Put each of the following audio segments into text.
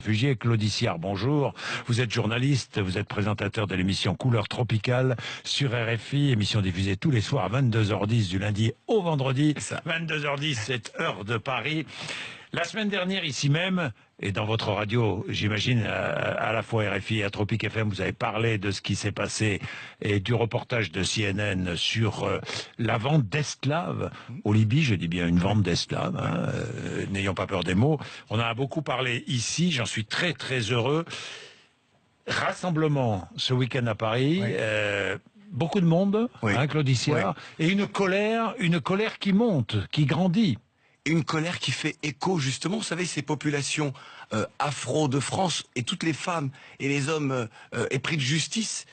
Réfugié, Claude Issiard, bonjour. Vous êtes journaliste, vous êtes présentateur de l'émission Couleur Tropicale sur RFI, émission diffusée tous les soirs à 22h10 du lundi au vendredi. 22h10, c'est heure de Paris. La semaine dernière, ici même, et dans votre radio, j'imagine, à la fois RFI et à Tropic FM, vous avez parlé de ce qui s'est passé et du reportage de CNN sur la vente d'esclaves au Libye. Je dis bien une vente d'esclaves, hein, n'ayons pas peur des mots. On en a beaucoup parlé ici, j'en suis très très heureux. Rassemblement ce week-end à Paris. Oui. Beaucoup de monde, Oui. hein, Claude Issiard, et une colère qui monte, qui grandit. Une colère qui fait écho justement, vous savez, ces populations afro de France et toutes les femmes et les hommes épris de justice.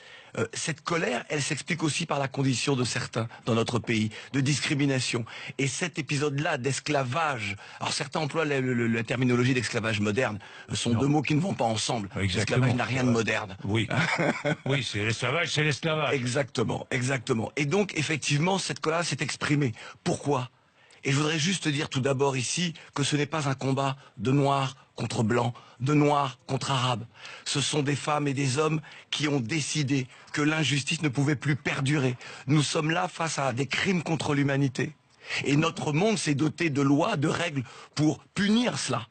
Cette colère, elle s'explique aussi par la condition de certains dans notre pays, de discrimination. Et cet épisode-là d'esclavage, alors certains emploient la terminologie d'esclavage moderne, ce sont deux mots qui ne vont pas ensemble. L'esclavage n'a rien de moderne. Oui, oui, c'est l'esclavage, c'est l'esclavage. Exactement, exactement. Et donc, effectivement, cette colère s'est exprimée. Pourquoi ? Et je voudrais juste dire tout d'abord ici que ce n'est pas un combat de noirs contre blancs, de noirs contre arabes. Ce sont des femmes et des hommes qui ont décidé que l'injustice ne pouvait plus perdurer. Nous sommes là face à des crimes contre l'humanité. Et notre monde s'est doté de lois, de règles pour punir cela.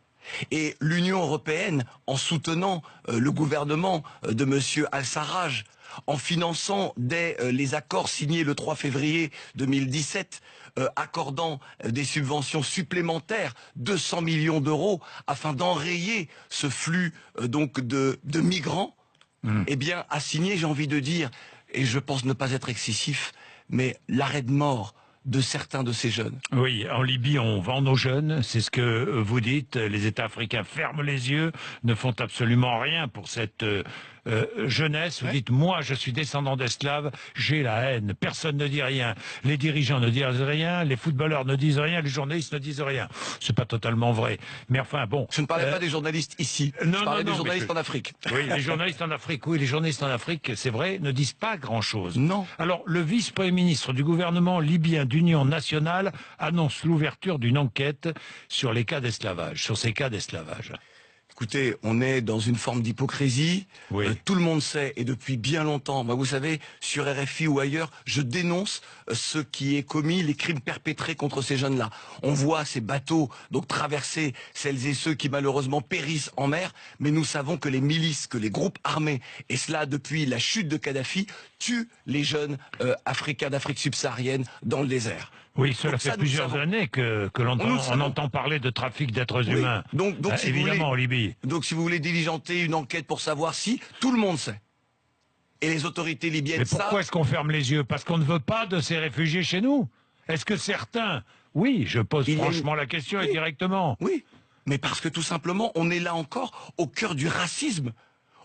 Et l'Union européenne, en soutenant le gouvernement de M. Al-Sarraj, en finançant dès les accords signés le 3 février 2017, accordant des subventions supplémentaires, 200 millions d'euros, afin d'enrayer ce flux donc de migrants, eh bien, a signé, j'ai envie de dire, et je pense ne pas être excessif, mais l'arrêt de mort de certains de ces jeunes. Oui, en Libye, on vend nos jeunes, c'est ce que vous dites. Les États africains ferment les yeux, ne font absolument rien pour cette jeunesse. Vous dites, moi, je suis descendant d'esclaves, j'ai la haine. Personne ne dit rien. Les dirigeants ne disent rien, les footballeurs ne disent rien, les journalistes ne disent rien. C'est pas totalement vrai. Mais enfin, bon. Je ne parlais pas des journalistes ici. Je parlais des journalistes en Afrique. Oui, les journalistes en Afrique, oui, les journalistes en Afrique, c'est vrai, ne disent pas grand-chose. Non. Alors, le vice-premier ministre du gouvernement libyen d'union nationale annonce l'ouverture d'une enquête sur les cas d'esclavage, sur ces cas d'esclavage. Écoutez, on est dans une forme d'hypocrisie. Oui. Tout le monde sait, et depuis bien longtemps, moi vous savez, sur RFI ou ailleurs, je dénonce ce qui est commis, les crimes perpétrés contre ces jeunes-là. On voit ces bateaux donc traverser celles et ceux qui malheureusement périssent en mer, mais nous savons que les milices, que les groupes armés, et cela depuis la chute de Kadhafi, tuent les jeunes africains d'Afrique subsaharienne dans le désert. Oui, cela fait plusieurs années que l'on entend parler de trafic d'êtres humains, donc si évidemment en Libye. Donc si vous voulez diligenter une enquête pour savoir si, tout le monde sait. Et les autorités libyennes savent... Mais pourquoi est-ce qu'on ferme les yeux? Parce qu'on ne veut pas de ces réfugiés chez nous? Est-ce que certains... Oui, je pose franchement la question et directement. Oui, mais parce que tout simplement, on est là encore au cœur du racisme.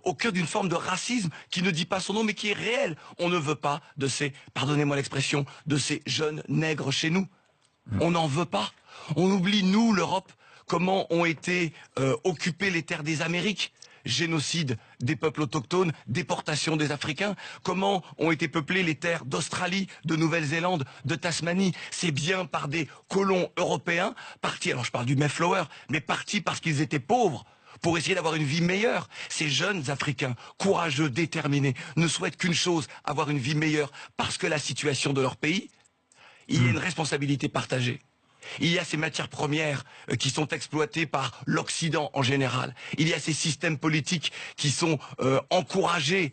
Au cœur d'une forme de racisme qui ne dit pas son nom, mais qui est réel. On ne veut pas de ces, pardonnez-moi l'expression, de ces jeunes nègres chez nous. On n'en veut pas. On oublie, nous, l'Europe, comment ont été occupées les terres des Amériques. Génocide des peuples autochtones, déportation des Africains. Comment ont été peuplées les terres d'Australie, de Nouvelle-Zélande, de Tasmanie. C'est bien par des colons européens, partis, alors je parle du Mayflower, mais partis parce qu'ils étaient pauvres, pour essayer d'avoir une vie meilleure. Ces jeunes Africains, courageux, déterminés, ne souhaitent qu'une chose, avoir une vie meilleure, parce que la situation de leur pays, il y a une responsabilité partagée. Il y a ces matières premières qui sont exploitées par l'Occident en général. Il y a ces systèmes politiques qui sont encouragés,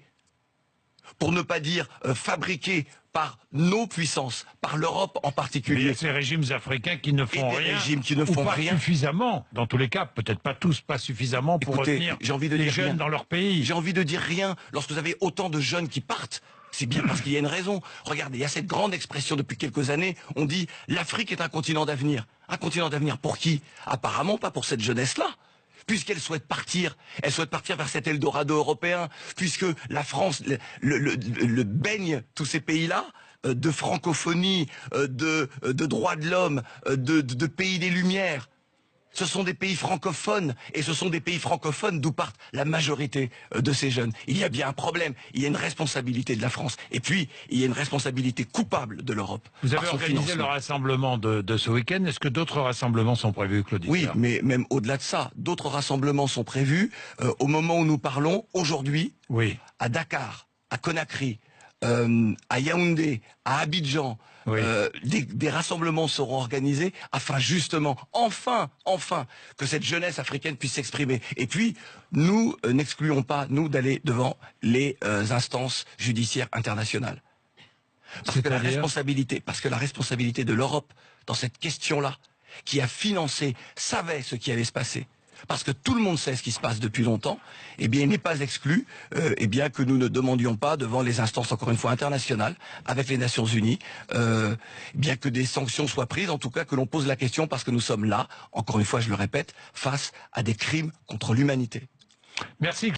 pour ne pas dire fabriqués, par nos puissances, par l'Europe en particulier. Il y a ces régimes africains qui ne font rien, ou pas suffisamment, dans tous les cas, peut-être pas tous, pas suffisamment pour retenir les jeunes dans leur pays. J'ai envie de dire rien. Lorsque vous avez autant de jeunes qui partent, c'est bien parce qu'il y a une raison. Regardez, il y a cette grande expression depuis quelques années, on dit l'Afrique est un continent d'avenir. Un continent d'avenir pour qui? Apparemment pas pour cette jeunesse-là. Puisqu'elle souhaite partir vers cet Eldorado européen, puisque la France le baigne tous ces pays-là de francophonie, de droits de l'homme, de pays des Lumières. Ce sont des pays francophones, et ce sont des pays francophones d'où partent la majorité de ces jeunes. Il y a bien un problème, il y a une responsabilité de la France, et puis il y a une responsabilité coupable de l'Europe. Vous avez organisé le rassemblement de ce week-end. Est-ce que d'autres rassemblements sont prévus, Claude Issler? Oui, mais même au-delà de ça, d'autres rassemblements sont prévus. Au moment où nous parlons, aujourd'hui, Oui. à Dakar, à Conakry, à Yaoundé, à Abidjan, Oui. des rassemblements seront organisés afin justement, enfin, que cette jeunesse africaine puisse s'exprimer. Et puis, nous n'excluons pas, nous, d'aller devant les instances judiciaires internationales. Parce que la responsabilité de l'Europe dans cette question-là, qui a financé, savait ce qui allait se passer. Parce que tout le monde sait ce qui se passe depuis longtemps, eh bien, il n'est pas exclu, eh bien, que nous ne demandions pas devant les instances, encore une fois, internationales, avec les Nations Unies, bien que des sanctions soient prises, en tout cas, que l'on pose la question parce que nous sommes là, encore une fois, je le répète, face à des crimes contre l'humanité. Merci.